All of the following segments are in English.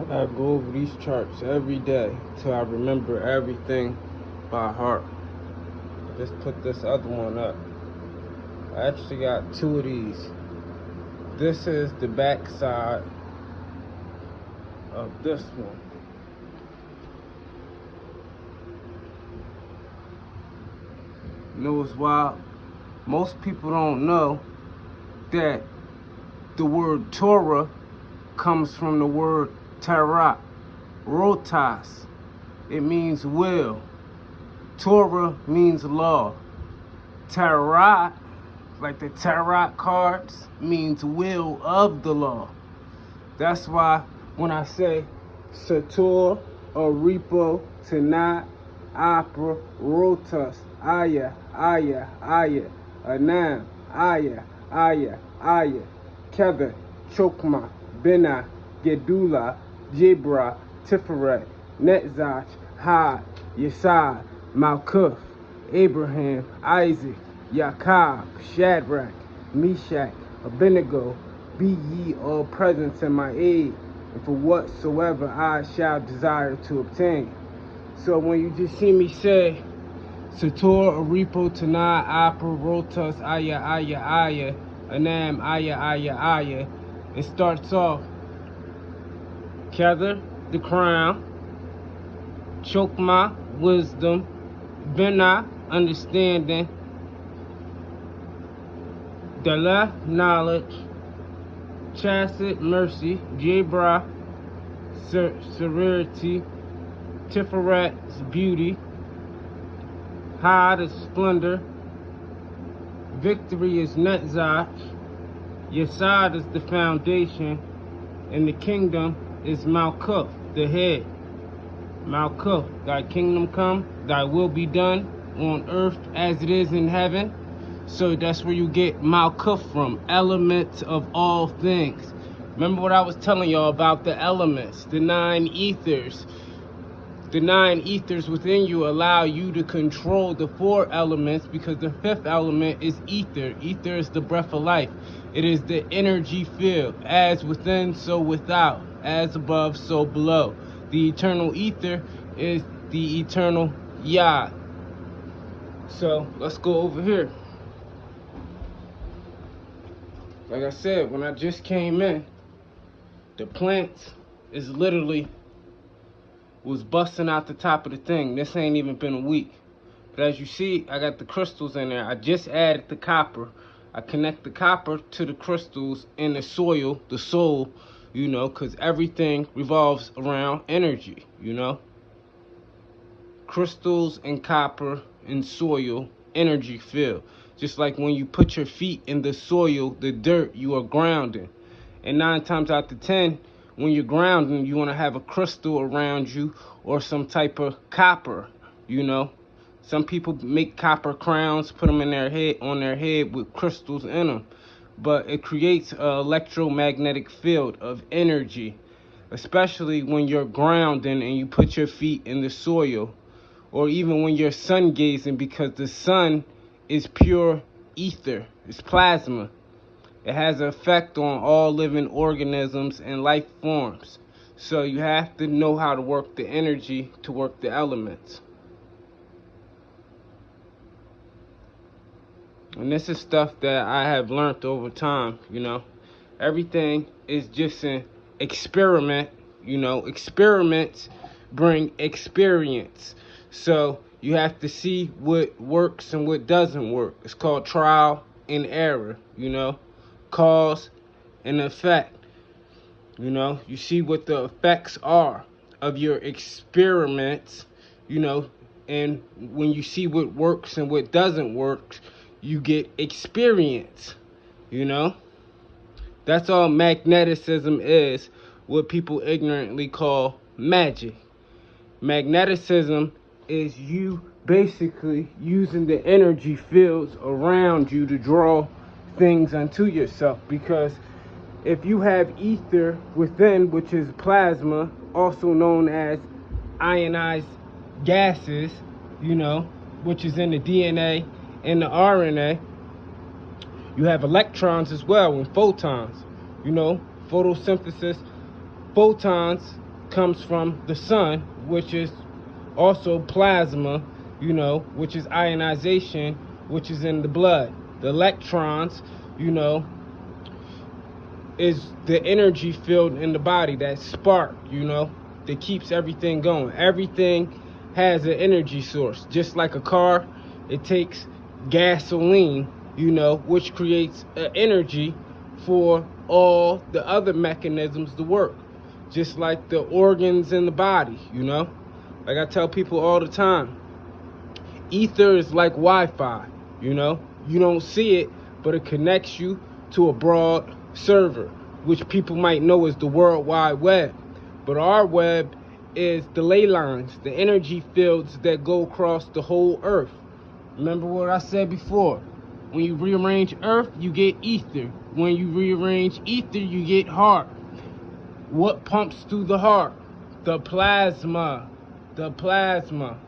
I gotta go over these charts every day till I remember everything by heart. Just put this other one up. I actually got two of these. This is the back side of this one. You know what's wild? Most people don't know that the word Torah comes from the word Tarat, rotas. It means will. Torah means law. Tarat, like the tarot cards, means will of the law. That's why when I say Sator, Oripo, Tanat, Opera, Rotus, Aya, Aya, Aya, Anam, Aya, Aya, Aya, Kevin, Chokma, Bena, Gedula, Jebra, Tiferet, Netzach, Had, Yesad, Malkuth, Abraham, Isaac, Yaakov, Shadrach, Meshach, Abednego, be ye all present in my aid, and for whatsoever I shall desire to obtain. So when you just see me say, Sator, Aripo, Tanai, Apra, Rotus, Aya, Aya, Aya, Anam, Aya, Aya, Aya, it starts off, Kether, the crown, Chokma, wisdom, Bena, understanding, Dalah, knowledge, Chassid, mercy, Jebra, severity, Tiferet is beauty, Had is splendor, victory is Netzach, Yesod is the foundation, and the kingdom is Malkuth, the head. Malkuth, thy kingdom come, thy will be done on earth as it is in heaven. So that's where you get Malkuth from, elements of all things. Remember what I was telling y'all about the elements, the 9 ethers. The 9 ethers within you allow you to control the 4 elements, because the 5th element is ether. Ether is the breath of life. It is the energy field, as within, so without, as above, so below. The eternal ether is the eternal Yah. So let's go over here. Like I said, when I just came in, the plants is literally was busting out the top of the thing. This ain't even been a week. But as you see, I got the crystals in there. I just added the copper. I connect the copper to the crystals in the soil, the soul, you know, because everything revolves around energy, you know. Crystals and copper and soil, energy field. Just like when you put your feet in the soil, the dirt, you are grounding. And 9 times out of 10, when you're grounding, you want to have a crystal around you or some type of copper, you know. Some people make copper crowns, put them in their head, on their head with crystals in them. But it creates an electromagnetic field of energy, especially when you're grounding and you put your feet in the soil, or even when you're sun gazing, because the sun is pure ether, it's plasma. It has an effect on all living organisms and life forms. So you have to know how to work the energy to work the elements. And this is stuff that I have learned over time, you know. Everything is just an experiment, you know. Experiments bring experience. So you have to see what works and what doesn't work. It's called trial and error, you know. Cause and effect. You know, you see what the effects are of your experiments, you know, and when you see what works and what doesn't work, you get experience, you know. That's all magneticism is, what people ignorantly call magic. Magneticism is you basically using the energy fields around you to draw things unto yourself, because if you have ether within, which is plasma, also known as ionized gases, you know, which is in the DNA and the RNA, you have electrons as well and photons, you know, photosynthesis, photons comes from the sun, which is also plasma, which is ionization, which is in the blood. The electrons, is the energy field in the body, that spark, that keeps everything going. Everything has an energy source. Just like a car, it takes gasoline, which creates an energy for all the other mechanisms to work. Just like the organs in the body, Like I tell people all the time, ether is like Wi-Fi, You don't see it, but it connects you to a broad server, which people might know as the World Wide Web. But our web is the ley lines, the energy fields that go across the whole earth. Remember what I said before. When you rearrange earth, you get ether. When you rearrange ether, you get heart. What pumps through the heart? The plasma. The plasma.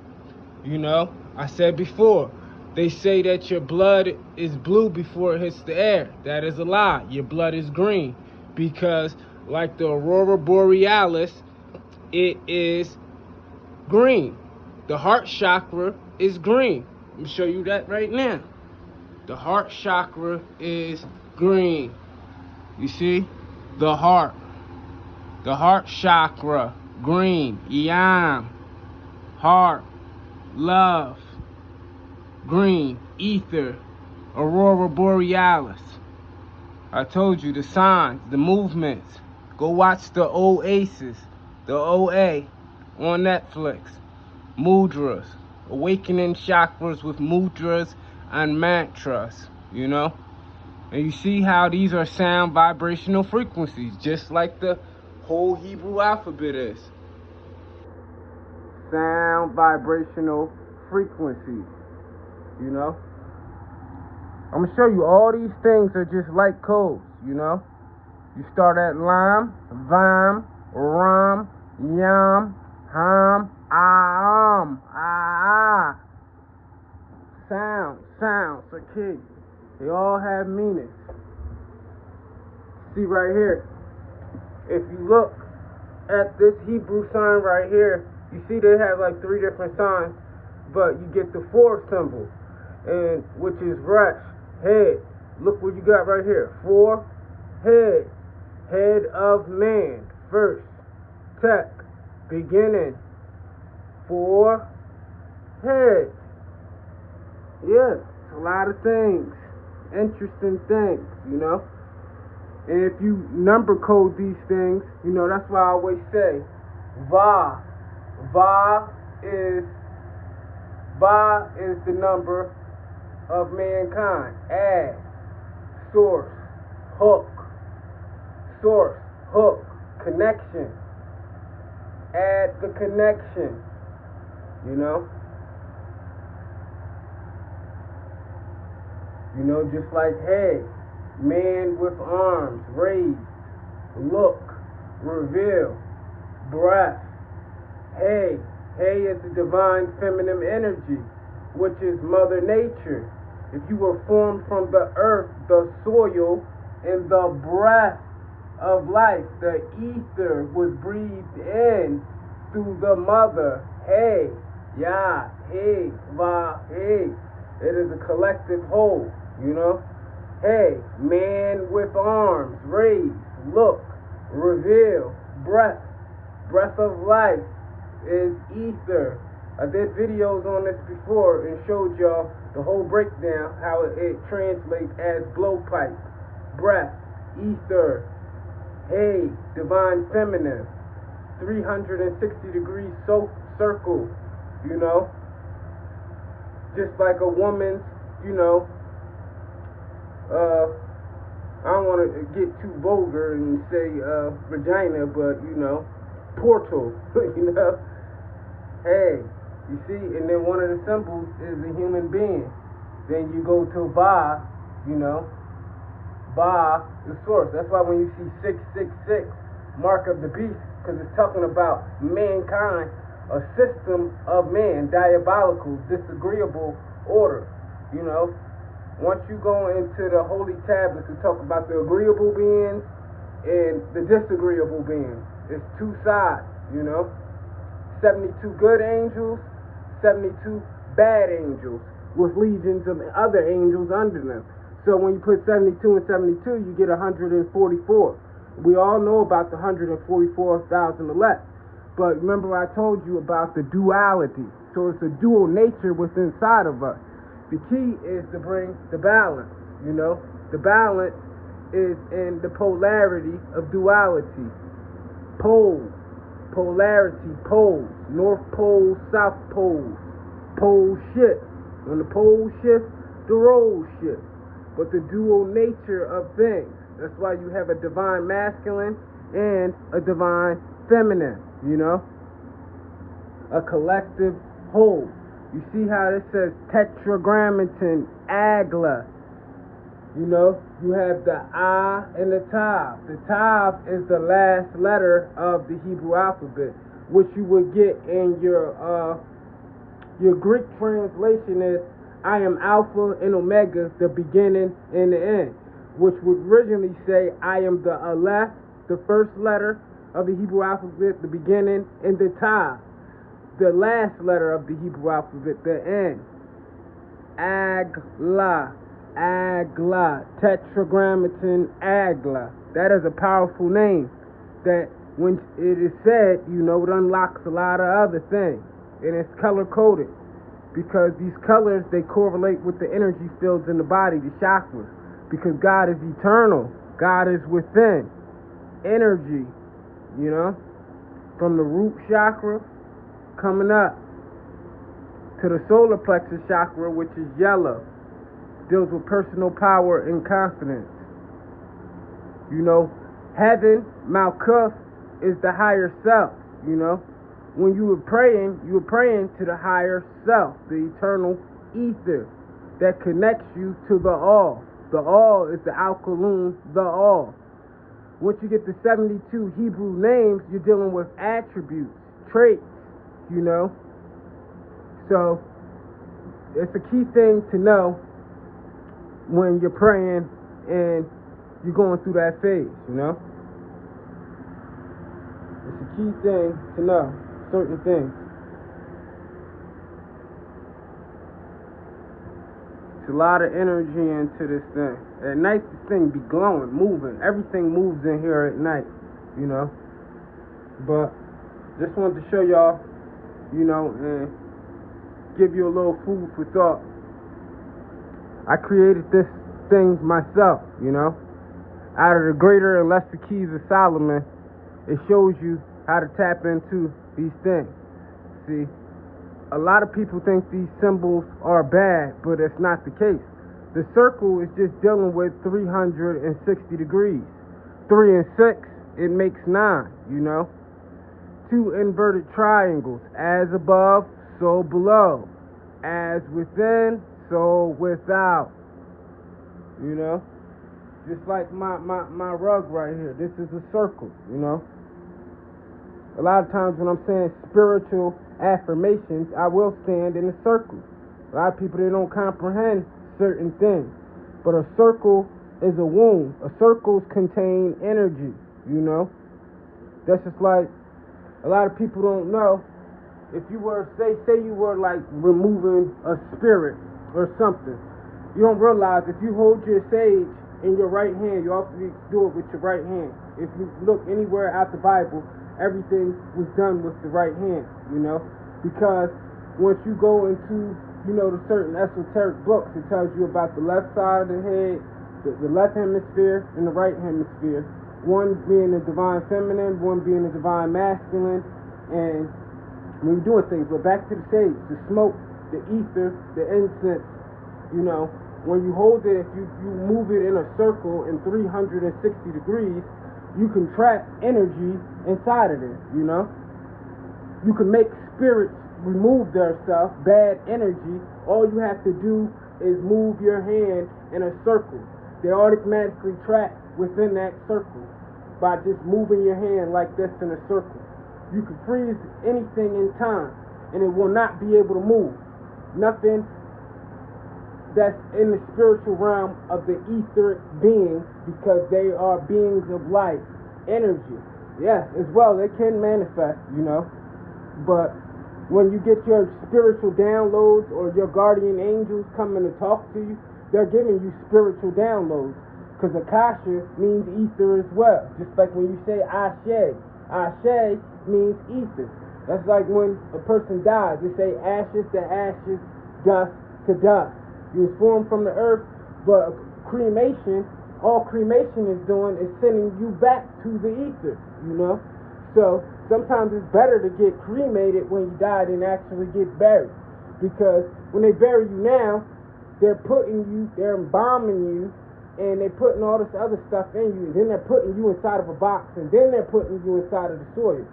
I said before, they say that your blood is blue before it hits the air. That is a lie. Your blood is green because, like the aurora borealis, it is green. The heart chakra is green. Let me show you that right now. The heart chakra is green. You see? The heart chakra, green. Yam, heart, love, green, ether, aurora borealis. I told you the signs, the movements. Go watch the Oasis, the OA on Netflix. Mudras, awakening chakras with mudras and mantras, And you see how these are sound vibrational frequencies, just like the whole Hebrew alphabet is. Sound vibrational frequencies, I'm going to show you all these things are just like codes, You start at lam, vam, ram, yam, ham, ah. Sounds are key. They all have meanings. See right here. If you look at this Hebrew sign right here, you see they have like 3 different signs, but you get the 4 symbol, and which is resh, head. Look what you got right here. 4, head. Head of man, first. Tech, beginning. 4, head. Yes, a lot of things. Interesting things, And if you number code these things, that's why I always say Va. Va is the number of mankind. Add, source, hook, connection. Add the connection, just like head, man with arms raised, look, reveal, breath. Hey is the divine feminine energy, which is Mother Nature. If you were formed from the earth, the soil, and the breath of life, the ether was breathed in through the mother. Hey, ya, hey, va, hey. It is a collective whole, Hey, man with arms raised, look, reveal, breath. Breath of life is ether. I did videos on this before and showed y'all the whole breakdown, how it translates as blowpipe, breath, ether. Hey, divine feminine, 360-degree circle, just like a woman's, I don't want to get too vulgar and say vagina, but portal, Hey, you see, and then one of the symbols is a human being. Then you go to Ba, Ba, the source. That's why when you see 666, mark of the beast, because it's talking about mankind, a system of man, diabolical, disagreeable order, Once you go into the holy tablets to talk about the agreeable beings and the disagreeable beings, it's 2 sides, you know. 72 good angels, 72 bad angels, with legions of other angels under them. So when you put 72 and 72, you get 144. We all know about the 144,000 elect. But remember I told you about the duality. So it's a dual nature within inside of us. The key is to bring the balance, you know. The balance is in the polarity of duality. Poles, polarity, poles, North Pole, South Pole, pole shift. When the pole shift, the roles shift. But the dual nature of things. That's why you have a divine masculine and a divine feminine, you know? A collective whole. You see how it says tetragrammaton, agla. You know, you have the I and the Tav. The Tav is the last letter of the Hebrew alphabet, which you would get in your Greek translation is I am Alpha and Omega, the beginning and the end, which would originally say I am the Aleph, the first letter of the Hebrew alphabet, the beginning, and the Tav, the last letter of the Hebrew alphabet, the end. Agla, Agla, tetragrammaton Agla. That is a powerful name that when it is said, you know, it unlocks a lot of other things. And it's color-coded because these colors, they correlate with the energy fields in the body, the chakras. Because God is eternal. God is within. Energy, you know, from the root chakra coming up to the solar plexus chakra, which is yellow, deals with personal power and confidence. You know, heaven, Malkuth, is the higher self, you know. When you were praying to the higher self, the eternal ether that connects you to the all. The all is the alkaloon, the all. Once you get the 72 Hebrew names, you're dealing with attributes, traits, you know. So it's a key thing to know when you're praying and you're going through that phase, you know. It's a key thing to know certain things. It's a lot of energy into this thing. At night, this thing be glowing, moving. Everything moves in here at night, you know. But just wanted to show y'all, you know, and give you a little food for thought. I created this thing myself, you know. Out of the greater and lesser keys of Solomon, it shows you how to tap into these things. See, a lot of people think these symbols are bad, but it's not the case. The circle is just dealing with 360 degrees. 3 and 6, it makes 9, you know. 2 inverted triangles, as above, so below. As within, so without. You know? Just like my rug right here. This is a circle, you know. A lot of times when I'm saying spiritual affirmations, I will stand in a circle. A lot of people, they don't comprehend certain things. But a circle is a womb. A circles contain energy, you know. That's just like a lot of people don't know. If you were, say you were like removing a spirit or something, you don't realize if you hold your sage in your right hand, you also do it with your right hand. If you look anywhere out the Bible, everything was done with the right hand, you know, because once you go into, you know, the certain esoteric books, it tells you about the left side of the head, the left hemisphere and the right hemisphere, one being the divine feminine, one being the divine masculine, and when you're doing things, but back to the sage, the smoke, the ether, the incense, you know, when you hold it, if you move it in a circle in 360 degrees, you can trap energy inside of it, you know. You can make spirits remove their stuff, bad energy. All you have to do is move your hand in a circle. They automatically trap within that circle by just moving your hand like this in a circle. You can freeze anything in time, and it will not be able to move. Nothing that's in the spiritual realm of the etheric beings, because they are beings of light, energy. Yes, as well, they can manifest, but when you get your spiritual downloads or your guardian angels coming to talk to you, they're giving you spiritual downloads. Because Akasha means ether as well. Just like when you say Ashe. Ashe means ether. That's like when a person dies. They say ashes to ashes, dust to dust. You was formed from the earth, but cremation, all cremation is doing is sending you back to the ether. So sometimes it's better to get cremated when you die than actually get buried. Because when they bury you now, they're embalming you, and they're putting all this other stuff in you, and then they're putting you inside of a box, and then they're putting you inside of the soil.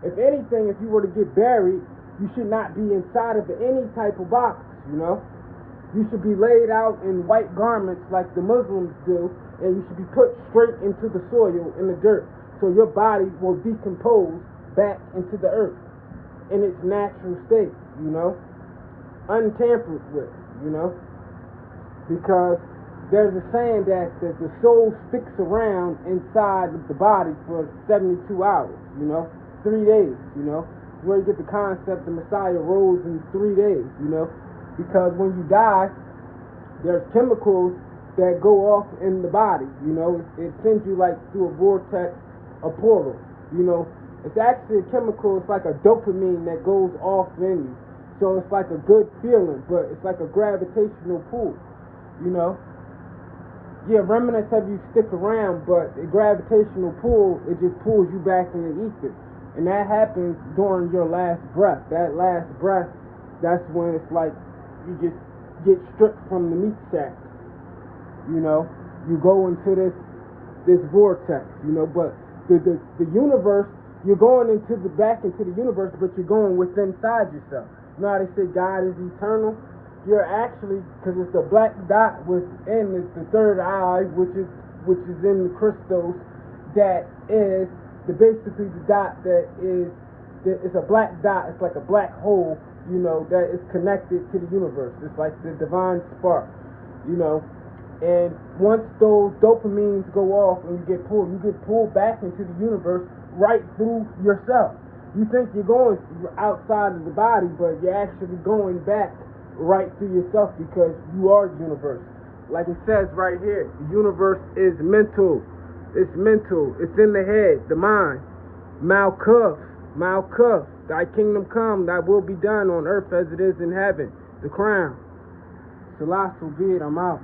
If anything, if you were to get buried, you should not be inside of any type of box. You should be laid out in white garments like the Muslims do, and you should be put straight into the soil, in the dirt, so your body will decompose back into the earth in its natural state, untampered with, because there's a saying that the soul sticks around inside of the body for 72 hours, 3 days, where you get the concept the Messiah rose in 3 days, because when you die, there's chemicals that go off in the body, it sends you like through a vortex, a portal, it's actually a chemical, it's like a dopamine that goes off in you, so it's like a good feeling, but it's like a gravitational pull, Yeah, remnants of you stick around, but the gravitational pull, it just pulls you back in the ether. And that happens during your last breath. That last breath, that's when it's like you just get stripped from the meat sack. You go into this vortex, but the universe, you're going back into the universe, but you're going within inside yourself. You know how they say God is eternal? You're actually, because it's a black dot within the third eye, which is in the crystals, that is basically the dot it's a black dot. It's like a black hole, that is connected to the universe. It's like the divine spark, And once those dopamines go off and you get pulled back into the universe right through yourself. You think you're going outside of the body, but you're actually going back right through yourself, because you are the universe. Like it says right here, the universe is mental. It's mental. It's in the head, the mind. Malkuth, thy kingdom come, thy will be done on earth as it is in heaven. The crown. Selassie be it, I'm out.